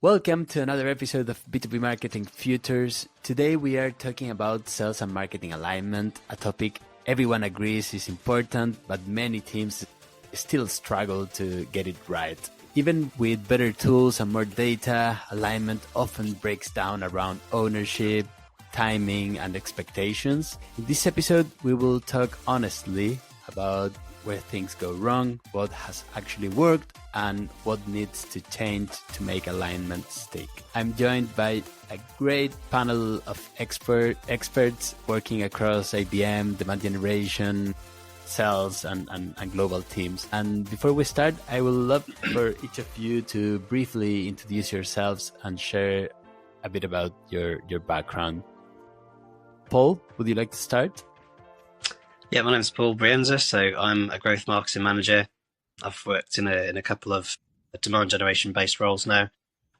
Welcome to another episode of B2B Marketing Futures. Today we are talking about sales and marketing alignment, a topic everyone agrees is important, but many teams still struggle to get it right. Even with better tools and more data, alignment often breaks down around ownership, timing, and expectations. In this episode, we will talk honestly about where things go wrong, what has actually worked, and what needs to change to make alignment stick. I'm joined by a great panel of experts working across IBM, demand generation, sales, and global teams. And before we start, I would love for each of you to briefly introduce yourselves and share a bit about your background. Paul, would you like to start? Yeah, my name's Paul Brienza, so I'm a growth marketing manager. I've worked in a couple of demand generation based roles now,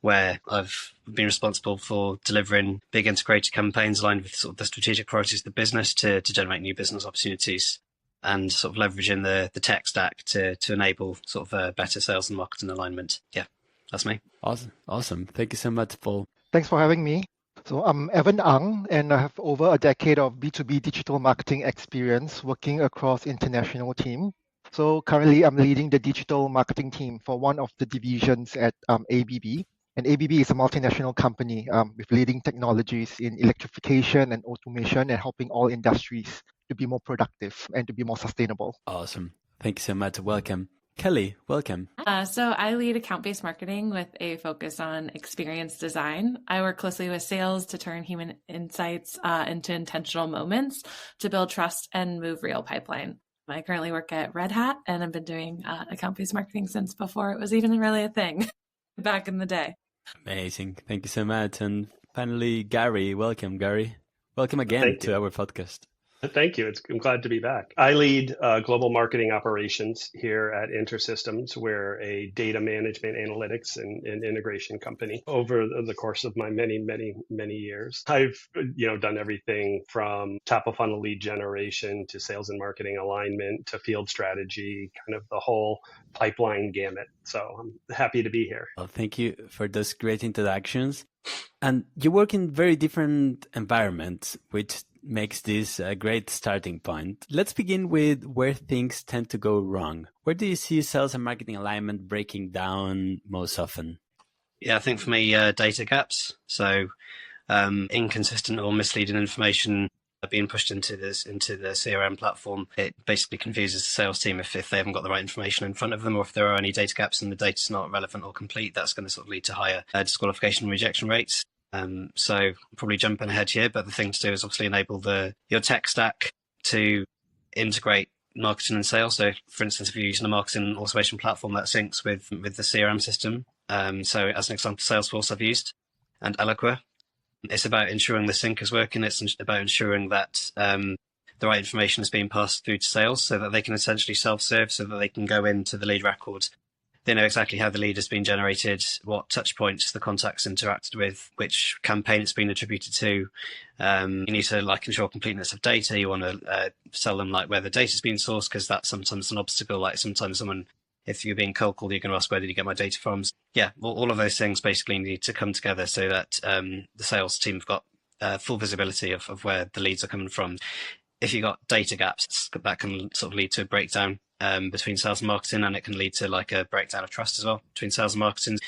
where I've been responsible for delivering big integrated campaigns aligned with sort of the strategic priorities of the business to generate new business opportunities, and sort of leveraging the tech stack to enable sort of better sales and marketing alignment. Yeah, that's me. Awesome. Thank you so much, Paul. Thanks for having me. So I'm Evan Ang, and I have over a decade of B2B digital marketing experience working across international team. So currently I'm leading the digital marketing team for one of the divisions at ABB. And ABB is a multinational company with leading technologies in electrification and automation and helping all industries to be more productive and to be more sustainable. Awesome. Thank you so much. Welcome. Kelli, welcome. So I lead account-based marketing with a focus on experience design. I work closely with sales to turn human insights into intentional moments to build trust and move real pipeline. I currently work at Red Hat, and I've been doing account-based marketing since before it was even really a thing back in the day. Amazing. Thank you so much. And finally, Gary. Welcome, Gary. Welcome again to our podcast. Thank you. I'm glad to be back. I lead global marketing operations here at InterSystems. We're a data management, analytics, and integration company. Over the course of my many years, I've done everything from top of funnel lead generation to sales and marketing alignment to field strategy, kind of the whole pipeline gamut. So I'm happy to be here. Well, thank you for those great introductions. And you work in very different environments, which makes this a great starting point. Let's begin with where things tend to go wrong. Where do you see sales and marketing alignment breaking down most often? Yeah, I think for me, data gaps. So inconsistent or misleading information being pushed into the CRM platform. It basically confuses the sales team if they haven't got the right information in front of them, or if there are any data gaps and the data's not relevant or complete. That's going to sort of lead to higher disqualification and rejection rates. So probably jumping ahead here, but the thing to do is obviously enable your tech stack to integrate marketing and sales. So for instance, if you're using a marketing automation platform that syncs with the CRM system. So as an example, Salesforce I've used and Eloqua. It's about ensuring the sync is working. It's about ensuring that the right information is being passed through to sales so that they can essentially self-serve, so that they can go into the lead record. They know exactly how the lead has been generated, what touch points the contacts interacted with, which campaign it's been attributed to. You need to ensure completeness of data. You want to tell them where the data's been sourced, because that's sometimes an obstacle. Sometimes if you're being cold called, you're going to ask, where did you get my data from? Yeah, all of those things basically need to come together so that the sales team have got full visibility of where the leads are coming from. If you've got data gaps, that can sort of lead to a breakdown between sales and marketing, and it can lead to a breakdown of trust as well between sales and marketing.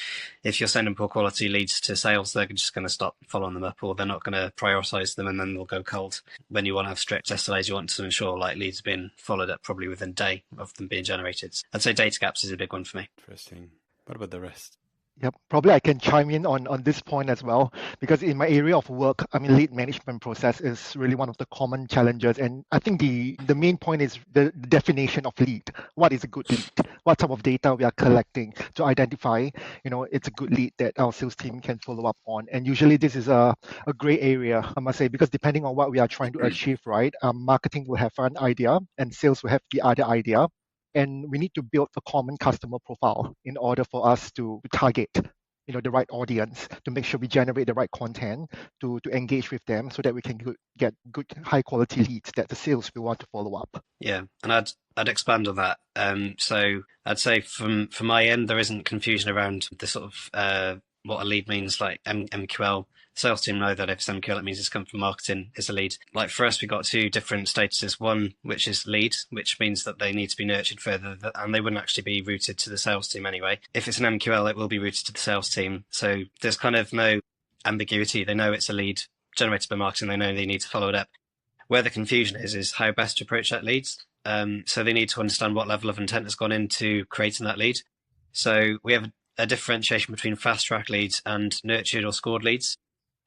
If you're sending poor quality leads to sales, they're just going to stop following them up, or they're not going to prioritize them, and then they'll go cold. When you want to have strict SLAs, you want to ensure leads being followed up probably within a day of them being generated. I'd say data gaps is a big one for me. Interesting. What about the rest? Yep, probably I can chime in on this point as well, because in my area of work, lead management process is really one of the common challenges. And I think the main point is the definition of lead. What is a good lead? What type of data we are collecting to identify, it's a good lead that our sales team can follow up on. And usually this is a gray area, I must say, because depending on what we are trying to achieve, right? Marketing will have one idea and sales will have the other idea. And we need to build a common customer profile in order for us to target the right audience, to make sure we generate the right content to engage with them, so that we can get good high quality leads that the sales will want to follow up. Yeah, and I'd expand on that. So I'd say from my end, there isn't confusion around the sort of what a lead means, like MQL. Sales team know that if it's MQL, it means it's come from marketing, is a lead. Like for us, we got two different statuses. One, which is lead, which means that they need to be nurtured further, and they wouldn't actually be routed to the sales team anyway. If it's an MQL, it will be routed to the sales team. So there's kind of no ambiguity. They know it's a lead generated by marketing. They know they need to follow it up. Where the confusion is how best to approach that lead. So they need to understand what level of intent has gone into creating that lead. So we have a differentiation between fast track leads and nurtured or scored leads.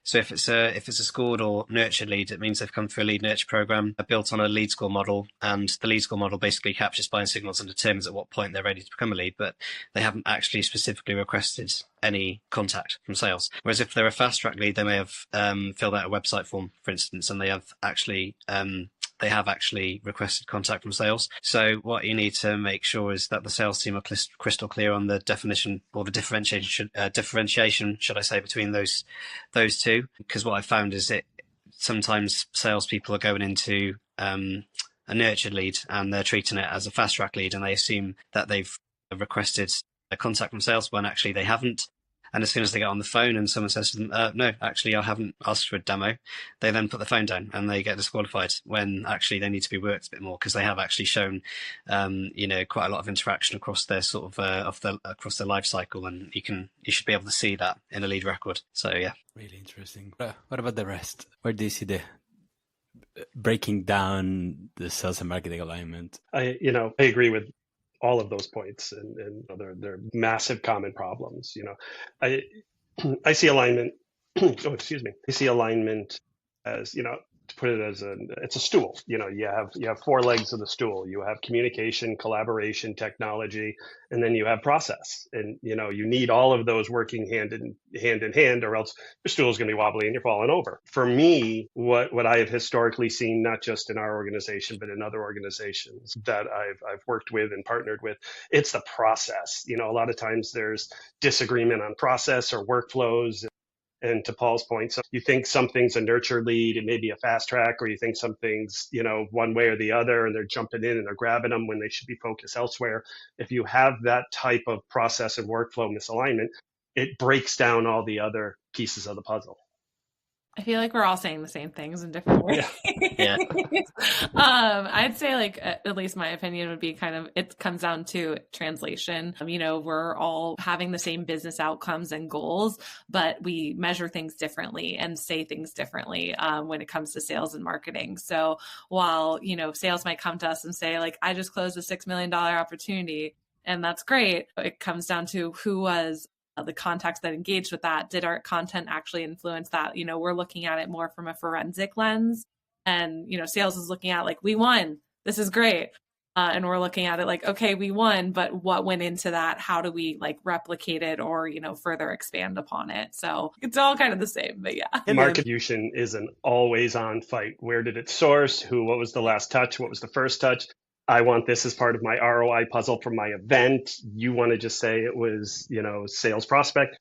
So if it's a scored or nurtured lead, it means they've come through a lead nurture program built on a lead score model, and the lead score model basically captures buying signals and determines at what point they're ready to become a lead, but they haven't actually specifically requested any contact from sales. Whereas if they're a fast track lead, they may have filled out a website form, for instance, and they have actually requested contact from sales. So what you need to make sure is that the sales team are crystal clear on the definition or the differentiation, should I say, between those two. Because what I found is that sometimes salespeople are going into a nurtured lead and they're treating it as a fast track lead, and they assume that they've requested a contact from sales when actually they haven't. And as soon as they get on the phone and someone says to them, no, actually, I haven't asked for a demo, they then put the phone down and they get disqualified when actually they need to be worked a bit more, because they have actually shown, quite a lot of interaction across their sort of across their life cycle. And you should be able to see that in a lead record. So, yeah. Really interesting. What about the rest? Where do you see the breaking down the sales and marketing alignment? I agree with all of those points, and they're massive common problems. I see alignment. I see alignment as, to put it as it's a stool. You have four legs of the stool. You have communication, collaboration, technology, and then you have process. And you need all of those working hand in hand, or else your stool is going to be wobbly and you're falling over. For me, what I have historically seen, not just in our organization but in other organizations that I've worked with and partnered with, it's the process. A lot of times there's disagreement on process or workflows. And to Paul's point, so you think something's a nurture lead, it may be a fast track, or you think something's, one way or the other, and they're jumping in and they're grabbing them when they should be focused elsewhere. If you have that type of process and workflow misalignment, it breaks down all the other pieces of the puzzle. I feel like we're all saying the same things in different ways. Yeah. I'd say, like, at least my opinion would be it comes down to translation. We're all having the same business outcomes and goals, but we measure things differently and say things differently when it comes to sales and marketing. So while, sales might come to us and say, like, I just closed a $6 million opportunity, and that's great, it comes down to who was the contacts that engaged with that. Did our content actually influence that? We're looking at it more from a forensic lens, and, sales is looking at, like, we won, this is great. And we're looking at it like, okay, we won, but what went into that? How do we, like, replicate it or, further expand upon it? So it's all kind of the same, but yeah. Marketing is an always on fight. Where did it source? What was the last touch? What was the first touch? I want this as part of my ROI puzzle for my event. You want to just say it was, sales prospect.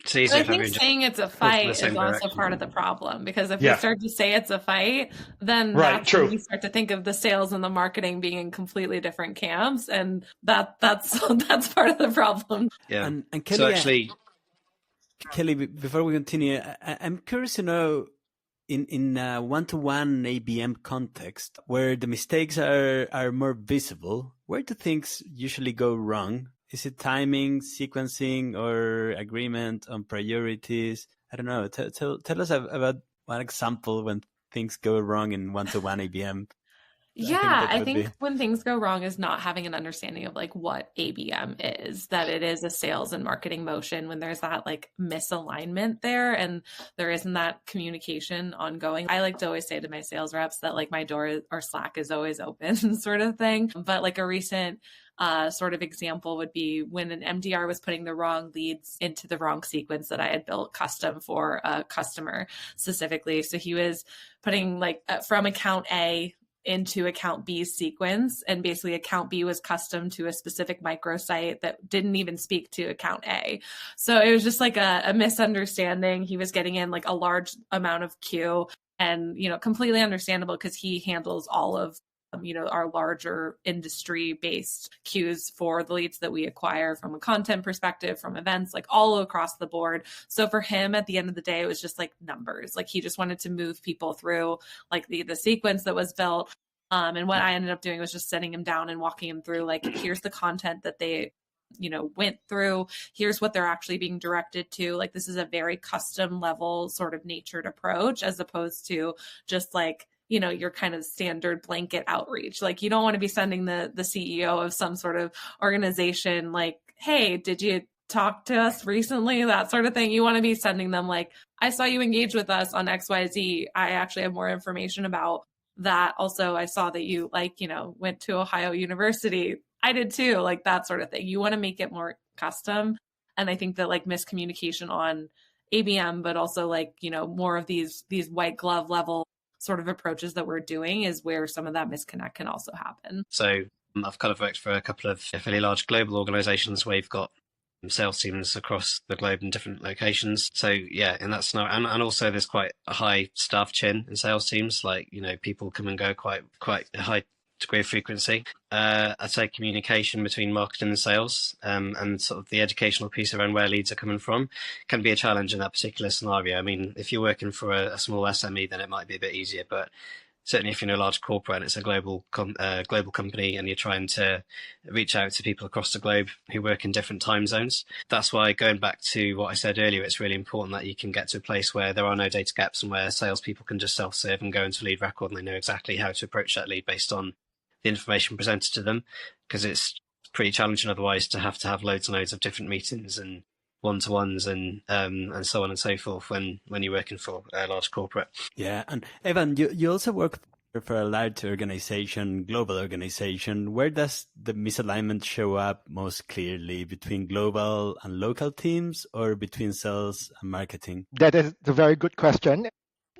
I think saying it's a fight is also part of the problem, because if we start to say it's a fight, then that's when we start to think of the sales and the marketing being in completely different camps, and that's part of the problem. Yeah, and Kelli, so actually, Kelli, before we continue, I'm curious to know, in a one-to-one ABM context, where the mistakes are more visible, where do things usually go wrong? Is it timing, sequencing, or agreement on priorities? I don't know. Tell us about one example when things go wrong in one-to-one ABM. I think when things go wrong is not having an understanding of, like, what ABM is, that it is a sales and marketing motion, when there's that, like, misalignment there and there isn't that communication ongoing. I like to always say to my sales reps that, like, my door or Slack is always open sort of thing. But, like, a recent sort of example would be when an MDR was putting the wrong leads into the wrong sequence that I had built custom for a customer specifically. So he was putting, like, from account A into account B's sequence, and basically account B was custom to a specific microsite that didn't even speak to account A. So it was just like a misunderstanding. He was getting in, like, a large amount of queue, and, completely understandable because he handles all of our larger industry-based queues for the leads that we acquire from a content perspective, from events, like all across the board. So for him, at the end of the day, it was just like numbers. Like he just wanted to move people through like the sequence that was built. And what I ended up doing was just sitting him down and walking him through, like, here's the content that they went through. Here's what they're actually being directed to. Like, this is a very custom level sort of natured approach, as opposed to just like, your kind of standard blanket outreach. Like, you don't want to be sending the CEO of some sort of organization like, hey, did you talk to us recently? That sort of thing. You want to be sending them like, I saw you engage with us on XYZ. I actually have more information about that. Also, I saw that you went to Ohio University. I did too, like that sort of thing. You want to make it more custom. And I think that like miscommunication on ABM, but also like, more of these white glove level sort of approaches that we're doing is where some of that misconnect can also happen. So I've kind of worked for a couple of fairly large global organizations where you've got sales teams across the globe in different locations. So yeah, in that scenario, and also there's quite a high staff churn in sales teams. Like, people come and go quite a high degree of frequency. I'd say communication between marketing and sales, and sort of the educational piece around where leads are coming from can be a challenge in that particular scenario. I mean, if you're working for a small SME, then it might be a bit easier, but certainly if you're in a large corporate and it's a global company and you're trying to reach out to people across the globe who work in different time zones, that's why, going back to what I said earlier, it's really important that you can get to a place where there are no data gaps and where salespeople can just self-serve and go into lead record and they know exactly how to approach that lead based on the information presented to them, because it's pretty challenging otherwise to have loads and loads of different meetings and one-to-ones and so on and so forth when you're working for a large corporate. Yeah, and Evan, you also work for a large organization, global organization. Where does the misalignment show up most clearly, between global and local teams or between sales and marketing? That is a very good question.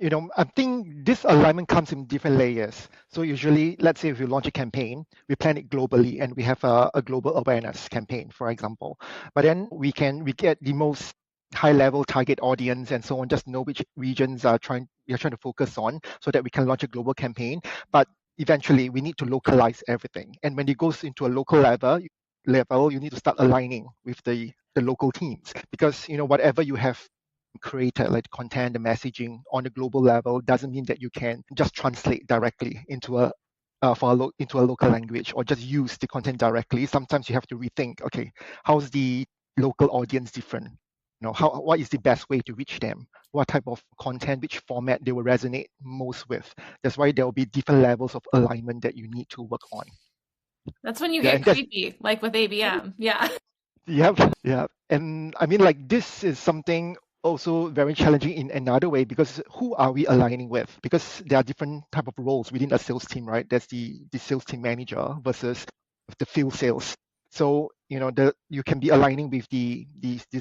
I think this alignment comes in different layers. So usually, let's say if you launch a campaign, we plan it globally and we have a global awareness campaign, for example. But then we get the most high-level target audience and so on, just know which regions you're trying to focus on so that we can launch a global campaign. But eventually, we need to localize everything. And when it goes into a local level, you need to start aligning with the local teams, because whatever you have created, like content and messaging on a global level, doesn't mean that you can just translate directly into a local language or just use the content directly. Sometimes you have to rethink, okay, how's the local audience different? What is the best way to reach them? What type of content, which format they will resonate most with? That's why there will be different levels of alignment that you need to work on. That's when you get creepy, like with ABM. Yeah. Yeah. And I mean, like, this is something also very challenging in another way, because who are we aligning with? Because there are different type of roles within a sales team, right? There's the sales team manager versus the field sales. So you can be aligning with the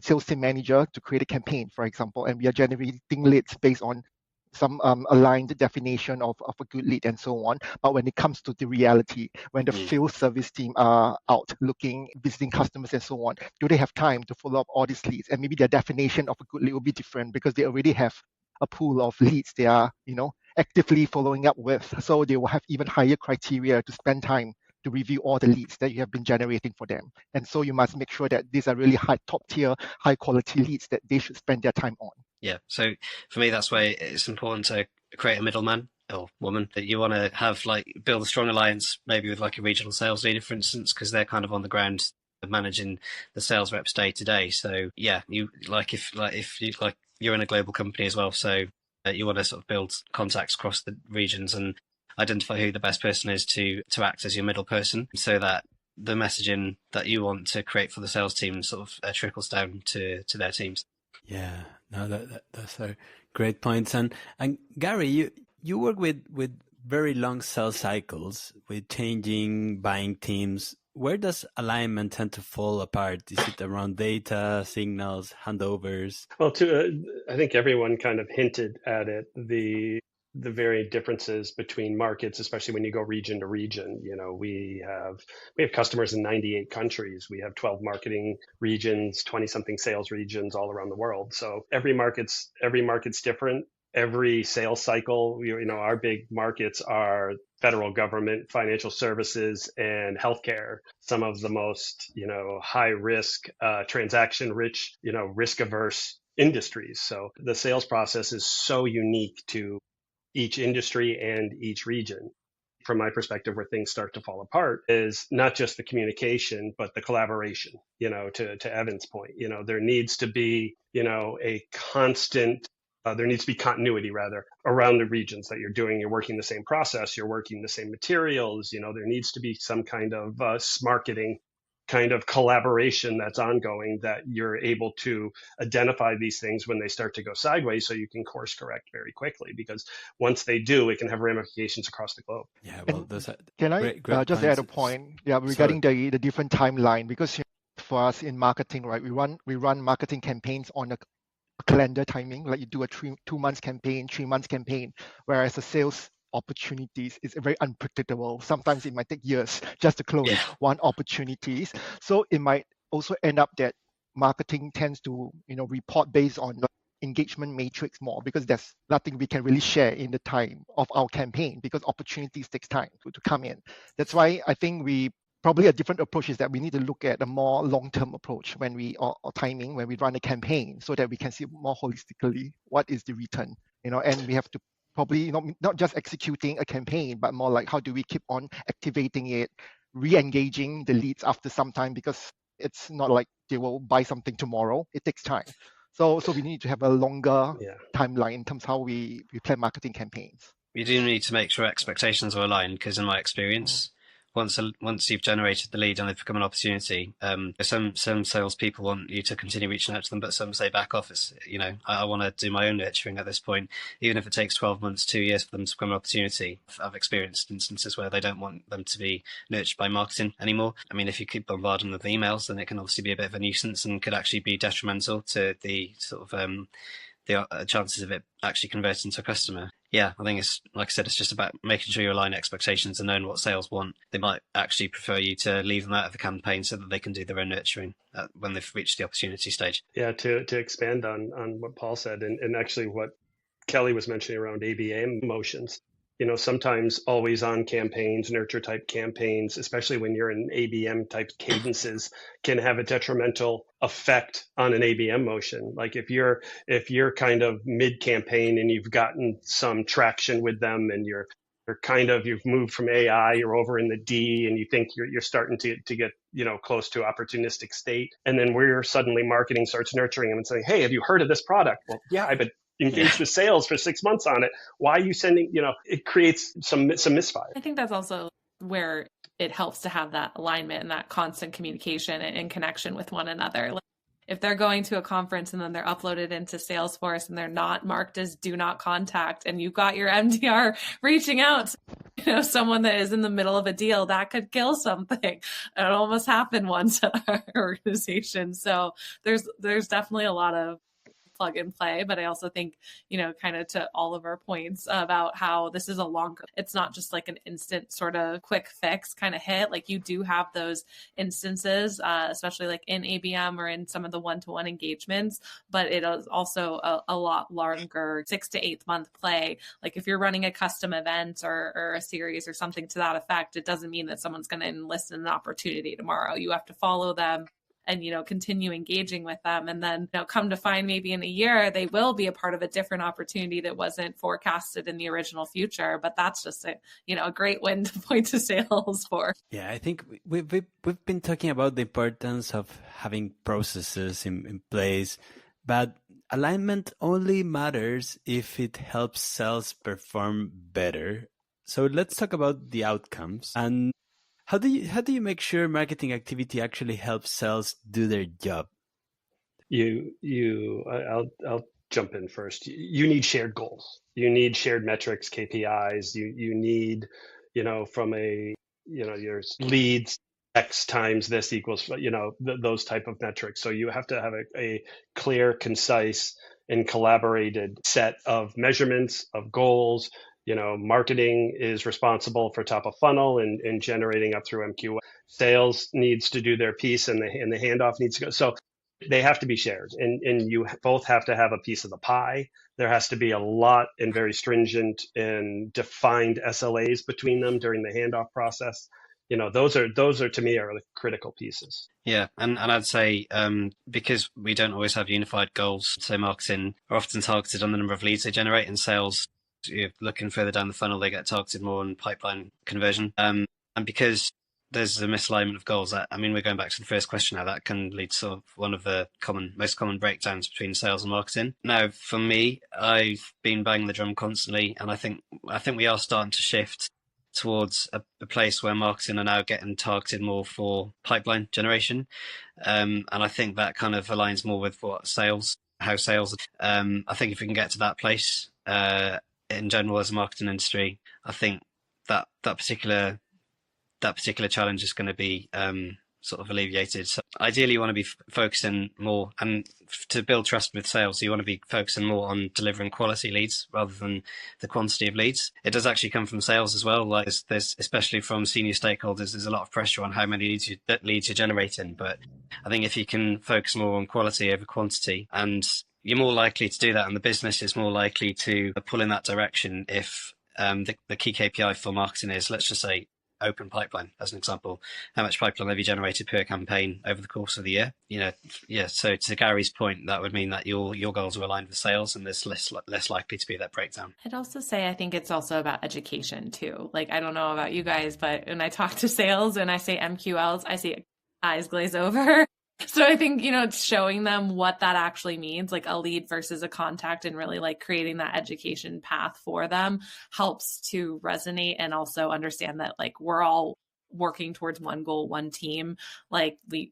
sales team manager to create a campaign, for example, and we are generating leads based on some aligned definition of a good lead and so on. But when it comes to the reality, when the field service team are out visiting customers and so on, do they have time to follow up all these leads? And maybe their definition of a good lead will be different because they already have a pool of leads they are, actively following up with. So they will have even higher criteria to spend time to review all the leads that you have been generating for them. And so you must make sure that these are really top tier, high quality leads that they should spend their time on. Yeah. So for me, that's why it's important to create a middleman or woman that you want to have, build a strong alliance, maybe with like a regional sales leader, for instance, because they're kind of on the ground managing the sales reps day to day. So yeah, if you're in a global company as well, so you want to sort of build contacts across the regions and identify who the best person is to act as your middle person, so that the messaging that you want to create for the sales team sort of trickles down to their teams. Yeah, no, that's a great points. And Gary, you work with very long sales cycles, with changing buying teams. Where does alignment tend to fall apart? Is it around data, signals, handovers? Well, I think everyone kind of hinted at it, the very differences between markets, especially when you go region to region. We have customers in 98 countries. We have 12 marketing regions, 20 something sales regions all around the world. So every market's different. every sales cycle. Our big markets are federal government, financial services, and healthcare, some of the most, high risk, transaction rich, risk averse industries. So the sales process is so unique to each industry and each region. From my perspective, where things start to fall apart is not just the communication, but the collaboration, to Evan's point. There needs to be, a constant, there needs to be continuity rather around the regions that you're doing. You're working the same process, you're working the same materials, there needs to be some kind of marketing kind of collaboration that's ongoing, that you're able to identify these things when they start to go sideways so you can course correct very quickly, because once they do, it can have ramifications across the globe. Yeah, well, And those are can I great just points. add a point? Yeah, regarding the different timeline, because for us in marketing, right, we run marketing campaigns on a calendar timing, like you do a 2 months campaign, 3 months campaign, whereas the sales opportunities is very unpredictable. Sometimes it might take years just to close one opportunities. So it might also end up that marketing tends to report based on the engagement matrix more, because there's nothing we can really share in the time of our campaign, because opportunities takes time to come in. That's why I think we probably a different approach is that we need to look at a more long-term approach when we or timing when we run a campaign, so that we can see more holistically what is the return, and we have to probably not just executing a campaign, but more like how do we keep on activating it, re-engaging the leads after some time, because it's not like they will buy something tomorrow. It takes time. So we need to have a longer timeline in terms of how we plan marketing campaigns. You do need to make sure expectations are aligned, because in my experience, once you've generated the lead and they've become an opportunity, some salespeople want you to continue reaching out to them, but some say back office. I want to do my own nurturing at this point, even if it takes 12 months, 2 years for them to become an opportunity. I've experienced instances where they don't want them to be nurtured by marketing anymore. I mean, if you keep bombarding them with emails, then it can obviously be a bit of a nuisance and could actually be detrimental to the sort of the chances of it actually converting to a customer. Yeah, I think it's, like I said, it's just about making sure you align expectations and knowing what sales want. They might actually prefer you to leave them out of the campaign so that they can do their own nurturing when they've reached the opportunity stage. Yeah, to expand on what Paul said, and actually what Kelli was mentioning around ABM motions. Sometimes always on campaigns, nurture type campaigns, especially when you're in ABM type cadences, can have a detrimental effect on an ABM motion. Like if you're kind of mid campaign and you've gotten some traction with them, and you've moved from AI, you're over in the D, and you think you're starting to get close to opportunistic state, and then where suddenly marketing starts nurturing them and saying, hey, have you heard of this product? Well, yeah, I've been engaged with sales for 6 months on it. Why are you sending? It creates some misfire. I think that's also where it helps to have that alignment and that constant communication and connection with one another. Like, if they're going to a conference and then they're uploaded into Salesforce and they're not marked as do not contact, and you've got your MDR reaching out to someone that is in the middle of a deal, that could kill something. It almost happened once at our organization. So there's definitely a lot of plug and play, but I also think, kind of to all of our points about how this is a longer, it's not just like an instant sort of quick fix kind of hit. Like you do have those instances, especially like in ABM or in some of the one-to-one engagements, but it is also a lot longer 6 to 8 month play. Like if you're running a custom event or a series or something to that effect, it doesn't mean that someone's going to enlist an opportunity tomorrow. You have to follow them and, continue engaging with them. And then, come to find maybe in a year, they will be a part of a different opportunity that wasn't forecasted in the original future. But that's just a great win to point to sales for. Yeah, I think we've been talking about the importance of having processes in place, but alignment only matters if it helps sales perform better. So let's talk about the outcomes. And how do you make sure marketing activity actually helps sales do their job? I'll jump in first. You need shared goals. You need shared metrics, KPIs. You need, from your leads, X times this equals, those type of metrics. So you have to have a clear, concise, and collaborated set of measurements, of goals. Marketing is responsible for top of funnel and generating up through MQL. Sales needs to do their piece, and the handoff needs to go. So they have to be shared, and you both have to have a piece of the pie. There has to be a lot and very stringent and defined SLAs between them during the handoff process. Those are to me are the critical pieces. Yeah, and I'd say because we don't always have unified goals, so marketing are often targeted on the number of leads they generate, and sales, you're looking further down the funnel, they get targeted more on pipeline conversion. And because there's a misalignment of goals, we're going back to the first question now, that can lead to sort of one of the most common breakdowns between sales and marketing. Now, for me, I've been banging the drum constantly, and I think we are starting to shift towards a place where marketing are now getting targeted more for pipeline generation. And I think that kind of aligns more with how sales. I think if we can get to that place in general as a marketing industry, I think that particular challenge is going to be sort of alleviated. So ideally, you want to be focusing more, and to build trust with sales, you want to be focusing more on delivering quality leads rather than the quantity of leads. It does actually come from sales as well. Like there's especially from senior stakeholders, there's a lot of pressure on how many leads you're generating. But I think if you can focus more on quality over quantity, and you're more likely to do that, and the business is more likely to pull in that direction if the key KPI for marketing is, let's just say, open pipeline as an example. How much pipeline have you generated per campaign over the course of the year? So to Gary's point, that would mean that your goals are aligned with sales, and there's less likely to be that breakdown. I'd also say I think it's also about education too. Like, I don't know about you guys, but when I talk to sales and I say MQLs, I see eyes glaze over. So I think, it's showing them what that actually means, like a lead versus a contact, and really like creating that education path for them helps to resonate, and also understand that like we're all working towards one goal, one team. Like we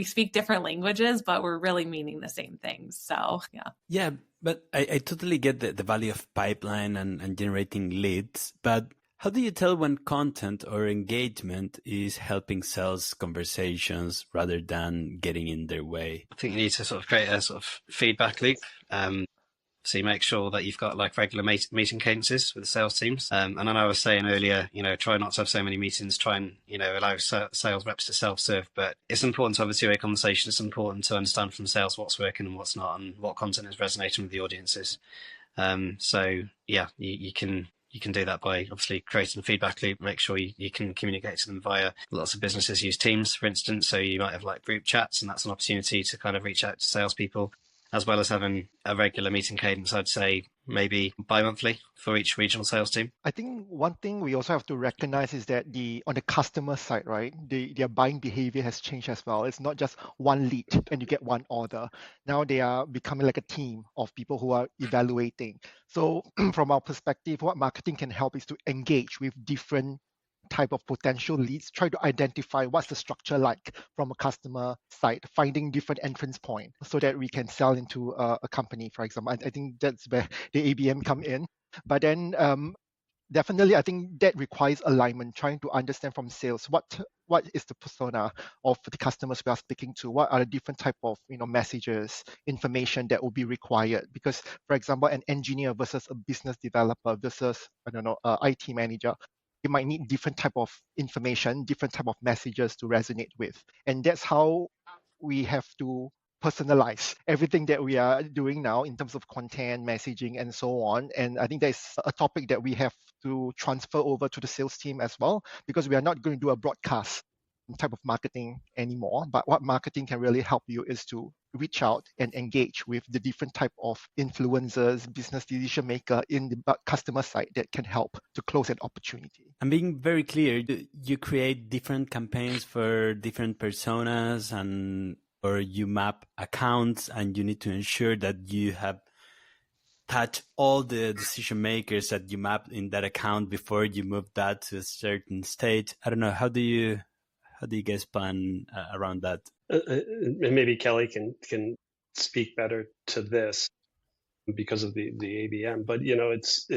speak different languages, but we're really meaning the same things. So yeah. Yeah, but I totally get the value of pipeline and generating leads, but how do you tell when content or engagement is helping sales conversations rather than getting in their way? I think you need to sort of create a sort of feedback loop. So you make sure that you've got like regular meeting cadences with the sales teams. And then I was saying earlier, try not to have so many meetings, try and, allow sales reps to self-serve. But it's important to have a two-way conversation. It's important to understand from sales what's working and what's not, and what content is resonating with the audiences. So yeah, you can do that by obviously creating a feedback loop. Make sure you can communicate to them via, lots of businesses use Teams, for instance. So you might have like group chats, and that's an opportunity to kind of reach out to salespeople, as well as having a regular meeting cadence. I'd say maybe bi-monthly for each regional sales team. I think one thing we also have to recognize is that on the customer side, right, their buying behavior has changed as well. It's not just one lead and you get one order. Now they are becoming like a team of people who are evaluating. So from our perspective, what marketing can help is to engage with different type of potential leads, try to identify what's the structure like from a customer side, finding different entrance point so that we can sell into a company, for example. I think that's where the ABM come in. But then definitely, I think that requires alignment, trying to understand from sales what is the persona of the customers we are speaking to, what are the different type of messages, information that will be required. Because, for example, an engineer versus a business developer versus IT manager, you might need different type of information, different type of messages to resonate with. And that's how we have to personalize everything that we are doing now in terms of content, messaging, and so on. And I think that's a topic that we have to transfer over to the sales team as well, because we are not going to do a broadcast type of marketing anymore. But what marketing can really help you is to reach out and engage with the different type of influencers, business decision maker in the customer side that can help to close an opportunity. I'm being very clear. You create different campaigns for different personas, or you map accounts, and you need to ensure that you have touched all the decision makers that you map in that account before you move that to a certain stage. I don't know. How do you guys plan around that? And maybe Kelli can speak better to this because of the ABM. But it's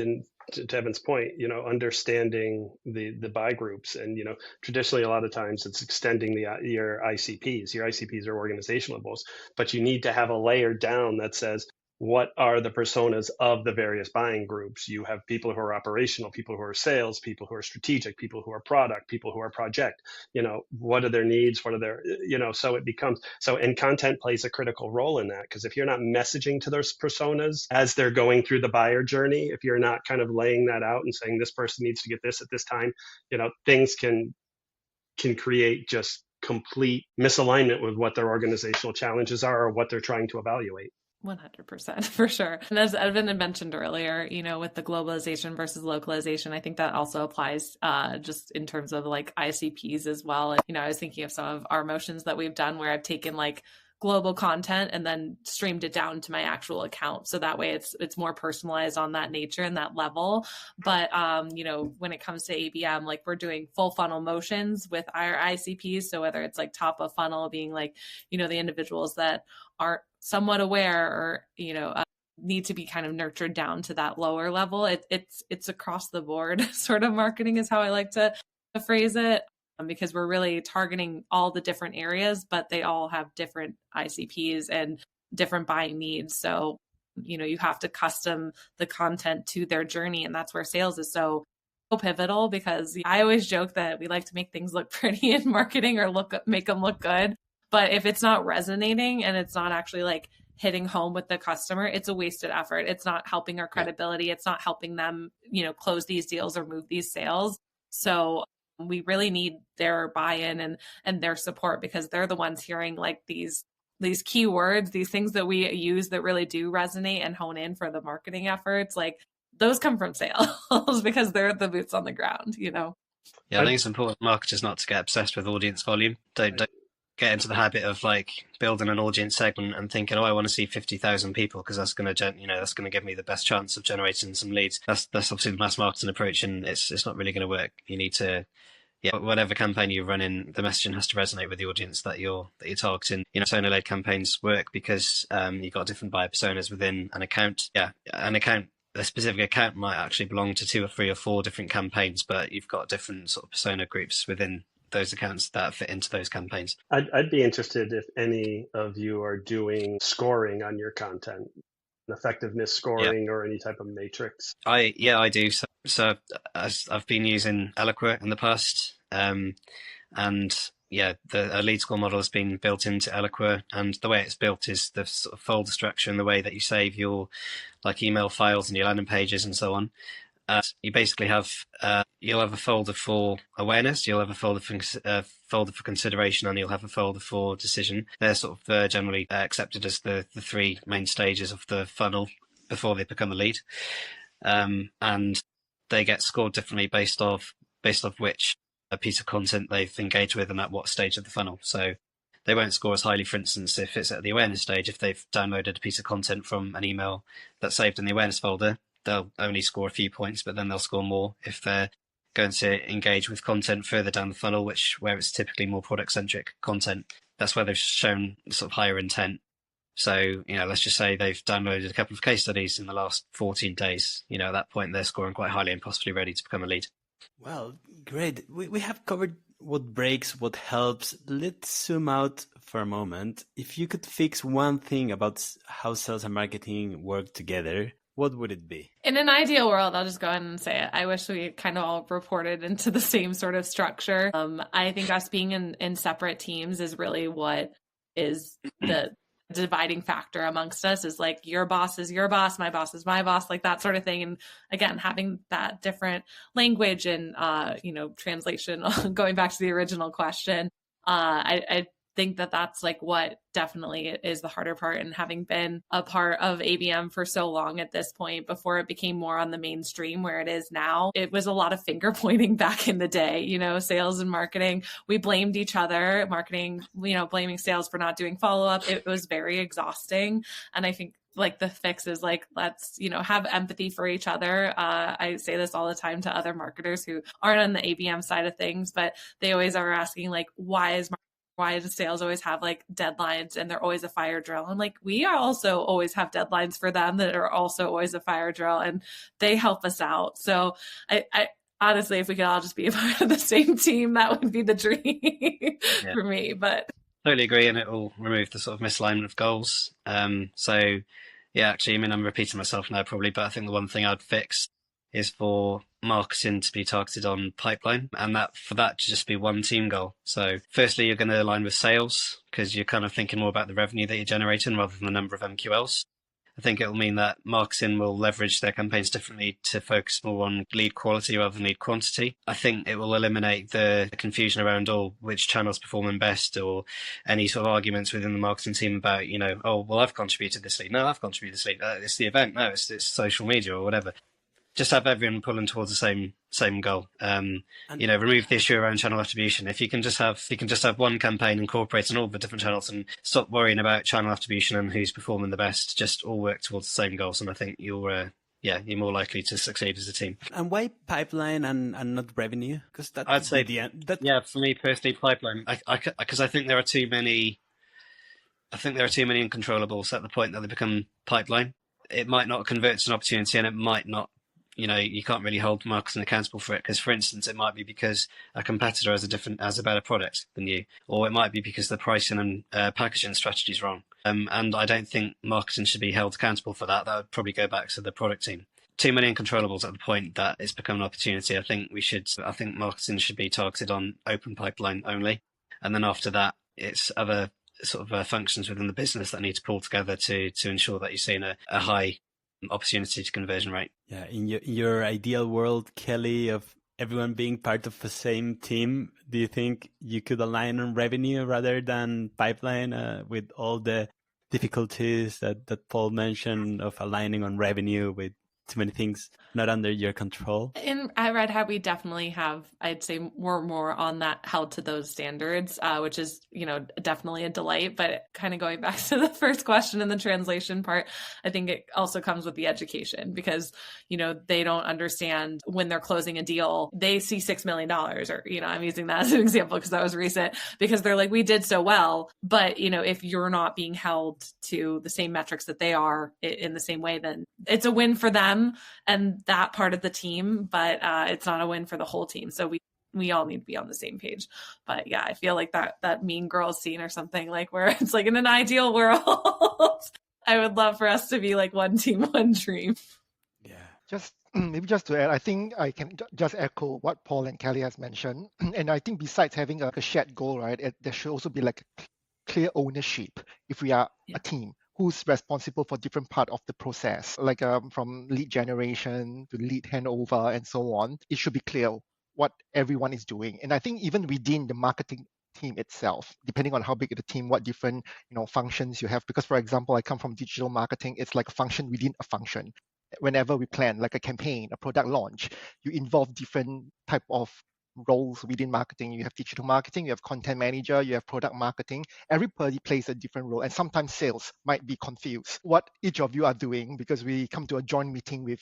to Evan's point, understanding the buy groups, and traditionally a lot of times it's extending your ICPs. Your ICPs are organizational goals, but you need to have a layer down that says, what are the personas of the various buying groups. You have people who are operational, people who are sales, people who are strategic, people who are product, people who are project. What are their needs? What are their, so it becomes, and content plays a critical role in that, because if you're not messaging to those personas as they're going through the buyer journey, if you're not kind of laying that out and saying this person needs to get this at this time, things can create just complete misalignment with what their organizational challenges are or what they're trying to evaluate. 100% for sure. And as Edvin had mentioned earlier, with the globalization versus localization, I think that also applies just in terms of like ICPs as well. And, I was thinking of some of our motions that we've done where I've taken like global content and then streamed it down to my actual account. So that way it's more personalized on that nature and that level. But, when it comes to ABM, like we're doing full funnel motions with our ICPs. So whether it's like top of funnel being like, the individuals that aren't somewhat aware or, need to be kind of nurtured down to that lower level. It's across the board sort of marketing is how I like to phrase it. Because we're really targeting all the different areas, but they all have different ICPs and different buying needs. So, you have to custom the content to their journey. And that's where sales is so pivotal, because I always joke that we like to make things look pretty in marketing or make them look good. But if it's not resonating and it's not actually like hitting home with the customer, it's a wasted effort. It's not helping our credibility. It's not helping them, close these deals or move these sales. So we really need their buy-in and their support, because they're the ones hearing like these keywords, these things that we use that really do resonate and hone in for the marketing efforts. Like those come from sales because they're the boots on the ground, Yeah, I think it's important for marketers not to get obsessed with audience volume. Don't get into the habit of like building an audience segment and thinking, I want to see 50,000 people because that's going to, that's going to give me the best chance of generating some leads. That's obviously the mass marketing approach, and it's not really going to work. You need to, whatever campaign you're running, the messaging has to resonate with the audience that you're targeting. Persona-led campaigns work because you've got different buyer personas within an account. A specific account might actually belong to 2 or 3 or 4 different campaigns, but you've got different sort of persona groups within those accounts that fit into those campaigns. I'd be interested if any of you are doing scoring on your content, effectiveness scoring or any type of matrix. I do. So as I've been using Eloqua in the past, and the lead score model has been built into Eloqua, and the way it's built is the sort of folder structure and the way that you save your like email files and your landing pages and so on. You basically have you'll have a folder for awareness, you'll have a folder for consideration, and you'll have a folder for decision. They're sort of generally accepted as the 3 main stages of the funnel before they become a lead, and they get scored differently based off which a piece of content they've engaged with and at what stage of the funnel. So they won't score as highly, for instance, if it's at the awareness stage. If they've downloaded a piece of content from an email that's saved in the awareness folder, they'll only score a few points, but then they'll score more if they're going to engage with content further down the funnel, where it's typically more product-centric content. That's where they've shown sort of higher intent. So, let's just say they've downloaded a couple of case studies in the last 14 days. At that point, they're scoring quite highly and possibly ready to become a lead. Well, great. We have covered what breaks, what helps. Let's zoom out for a moment. If you could fix one thing about how sales and marketing work together, what would it be? In an ideal world, I'll just go ahead and say it. I wish we kind of all reported into the same sort of structure. I think us being in separate teams is really what is the dividing factor amongst us, is like your boss is your boss, my boss is my boss, like that sort of thing. And again, having that different language and, translation, going back to the original question, I think that that's like what definitely is the harder part. And having been a part of ABM for so long at this point, before it became more on the mainstream where it is now, it was a lot of finger pointing back in the day. Sales and marketing, we blamed each other. Marketing, blaming sales for not doing follow-up. It was very exhausting. And I think like the fix is like, let's, have empathy for each other. I say this all the time to other marketers who aren't on the ABM side of things, but they always are asking like, why does sales always have like deadlines and they're always a fire drill? And like, we also always have deadlines for them that are also always a fire drill, and they help us out. So I honestly, if we could all just be a part of the same team, that would be the dream for me. But totally agree, and it will remove the sort of misalignment of goals. So Yeah, actually, I mean, I'm repeating myself now probably, but I think the one thing I'd fix is for marketing to be targeted on pipeline, and that for that to just be one team goal. So firstly, you're going to align with sales because you're kind of thinking more about the revenue that you're generating rather than the number of MQLs. I think it will mean that marketing will leverage their campaigns differently to focus more on lead quality rather than lead quantity. I think it will eliminate the confusion around which channels performing best, or any sort of arguments within the marketing team about, oh, well, I've contributed this lead. No, I've contributed this lead. It's the event. No, it's social media or whatever. Just have everyone pulling towards the same goal. Remove the issue around channel attribution. If you can just have one campaign incorporating all the different channels and stop worrying about channel attribution and who's performing the best, just all work towards the same goals. And I think you're more likely to succeed as a team. And why pipeline and not revenue? Because I'd say the end. Yeah, for me personally, pipeline. Because I think there are too many. I think there are too many uncontrollables at the point that they become pipeline. It might not convert to an opportunity, and it might not. You can't really hold marketing accountable for it because, for instance, it might be because a competitor has a better product than you, or it might be because the pricing and packaging strategy is wrong. And I don't think marketing should be held accountable for that. That would probably go back to the product team. Too many uncontrollables at the point that it's become an opportunity. I think marketing should be targeted on open pipeline only, and then after that, it's other sort of functions within the business that need to pull together to ensure that you're seeing a high opportunity to conversion rate. Yeah, in your ideal world, Kelli, of everyone being part of the same team, do you think you could align on revenue rather than pipeline with all the difficulties that Paul mentioned of aligning on revenue with too many things not under your control? At Red Hat, we definitely have, I'd say, more on that held to those standards, which is, definitely a delight. But kind of going back to the first question and the translation part, I think it also comes with the education because, they don't understand when they're closing a deal, they see $6 million or, I'm using that as an example because that was recent, because they're like, we did so well. But, if you're not being held to the same metrics that they are in the same way, then it's a win for them and that part of the team, but it's not a win for the whole team. So we all need to be on the same page. But yeah, I feel like that Mean Girls scene or something, like where it's like in an ideal world, I would love for us to be like one team, one dream. Yeah. Maybe just to add, I think I can just echo what Paul and Kelli has mentioned. And I think besides having a shared goal, right, there should also be like clear ownership if we are a team. Who's responsible for different part of the process, like from lead generation to lead handover and so on. It should be clear what everyone is doing. And I think even within the marketing team itself, depending on how big the team, what different functions you have. Because for example, I come from digital marketing, it's like a function within a function. Whenever we plan like a campaign, a product launch, you involve different type of roles within marketing. You have digital marketing, you have content manager, you have product marketing. Everybody plays a different role, and sometimes sales might be confused what each of you are doing because we come to a joint meeting with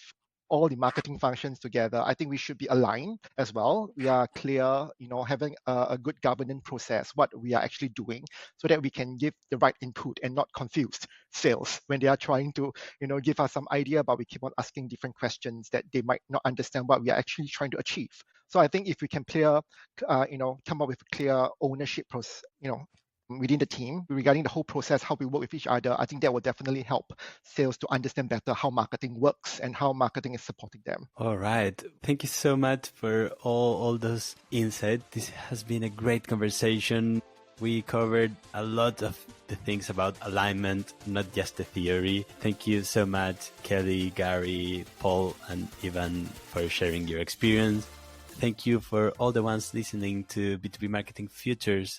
all the marketing functions together. I think we should be aligned as well. We are clear, having a good governance process, what we are actually doing, so that we can give the right input and not confuse sales when they are trying to, give us some idea, but we keep on asking different questions that they might not understand what we are actually trying to achieve. So I think if we can come up with a clear ownership process, within the team regarding the whole process, how we work with each other, I think that will definitely help sales to understand better how marketing works and how marketing is supporting them. All right. Thank you so much for all those insights. This has been a great conversation. We covered a lot of the things about alignment, not just the theory. Thank you so much, Kelli, Gary, Paul, and Ivan, for sharing your experience. Thank you for all the ones listening to B2B Marketing Futures.